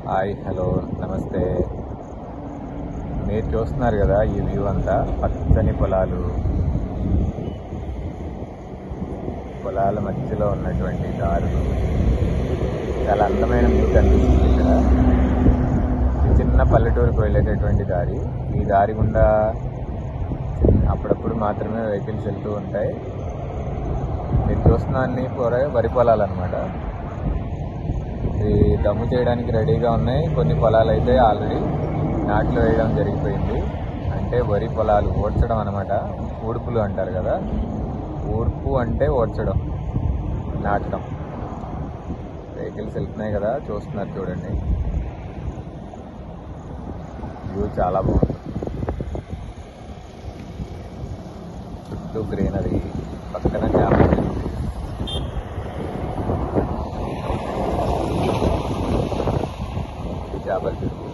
Hi, hello, నమస్తే. మీరు చూస్తున్నారు కదా ఈ వ్యూ అంతా పచ్చని పొలాలు, పొలాల మధ్యలో ఉన్నటువంటి దారులు, చాలా అందమైన వ్యూ కనిపిస్తుంది ఇక్కడ. ఇది చిన్న పల్లెటూరుకు వెళ్ళేటటువంటి దారి. ఈ దారి గుండా అప్పుడప్పుడు మాత్రమే వెహికల్స్ వెళ్తూ ఉంటాయి. మీరు చూస్తున్న అన్ని వరి పొలాలు అనమాట. ఇది దమ్ము చేయడానికి రెడీగా ఉన్నాయి. కొన్ని పొలాలు అయితే ఆల్రెడీ నాట్లు వేయడం జరిగిపోయింది. అంటే వరి పొలాలు ఓడ్చడం అనమాట. ఊడ్పులు అంటారు కదా, ఊడ్పు అంటే ఓడ్చడం, నాటడం. వెహికల్స్ వెళ్తున్నాయి కదా, చూస్తున్నారు చూడండి. వ్యూ చాలా బాగుంది. చుట్టూ గ్రీనరీ, పక్కన చేపల చెరువు.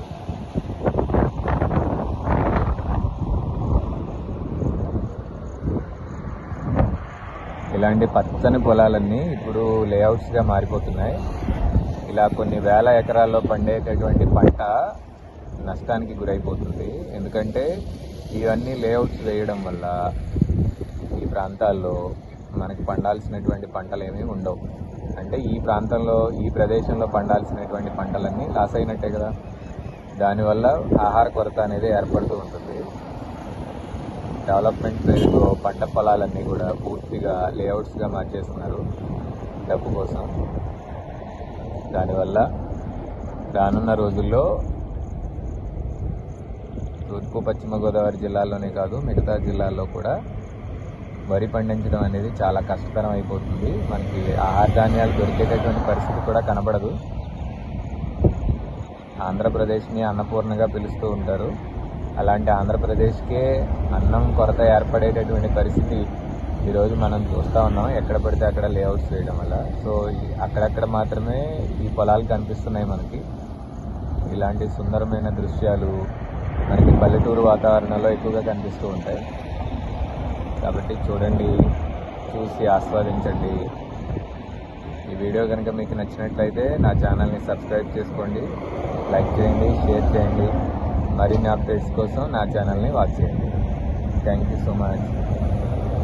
ఇలాంటి పచ్చని పొలాలన్నీ ఇప్పుడు లేఅవుట్స్గా మారిపోతున్నాయి. ఇలా కొన్ని వేల ఎకరాల్లో పండేటటువంటి పంట నష్టానికి గురైపోతుంది. ఎందుకంటే ఇవన్నీ లేఅవుట్స్ వేయడం వల్ల ఈ ప్రాంతాల్లో మనకి పండాల్సినటువంటి పంటలు ఏమీ ఉండవు. అంటే ఈ ప్రాంతంలో, ఈ ప్రదేశంలో పండాల్సినటువంటి పంటలన్నీ లాస్ అయినట్టే కదా. దానివల్ల ఆహార కొరత అనేది ఏర్పడుతూ ఉంటుంది. డెవలప్మెంట్ పేరుతో పంట పొలాలన్నీ కూడా పూర్తిగా లేఅవుట్స్గా మార్చేస్తున్నారు డబ్బు కోసం. దానివల్ల రానున్న రోజుల్లో తూర్పు పశ్చిమ గోదావరి జిల్లాల్లోనే కాదు, మిగతా జిల్లాల్లో కూడా వరి పండించడం అనేది చాలా కష్టతరం అయిపోతుంది. మనకి ఆహార ధాన్యాలు దొరికేటటువంటి పరిస్థితి కూడా కనబడదు. ఆంధ్రప్రదేశ్ని అన్నపూర్ణగా పిలుస్తూ ఉంటారు. అలాంటి ఆంధ్రప్రదేశ్కే అన్నం కొరత ఏర్పడేటటువంటి పరిస్థితి ఈరోజు మనం చూస్తూ ఉన్నాం. ఎక్కడ పడితే అక్కడ లేఅవుట్స్ వేయడం వల్ల. సో అక్కడక్కడ మాత్రమే ఈ పొలాలు కనిపిస్తున్నాయి మనకి. ఇలాంటి సుందరమైన దృశ్యాలు మనకి పల్లెటూరు వాతావరణంలో ఎక్కువగా కనిపిస్తూ ఉంటాయి. కాబట్టి చూడండి, చూసి ఆస్వాదించండి. ఈ వీడియో కనుక మీకు నచ్చినట్లయితే నా ఛానల్ని సబ్స్క్రైబ్ చేసుకోండి, లైక్ చేయండి, షేర్ చేయండి. మరిన్ని అప్డేట్స్ కోసం నా ఛానల్ని వాచ్ చేయండి. Thank you so much.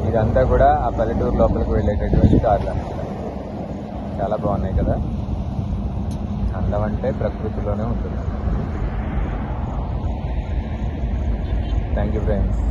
ఇదంతా కూడా ఆ పల్లెటూరు లోపలికి వెళ్ళేటటువంటి దారులు అన్నమాట. చాలా బాగున్నాయి కదా. అందం అంటే ప్రకృతిలోనే ఉంటుంది. Thank you friends.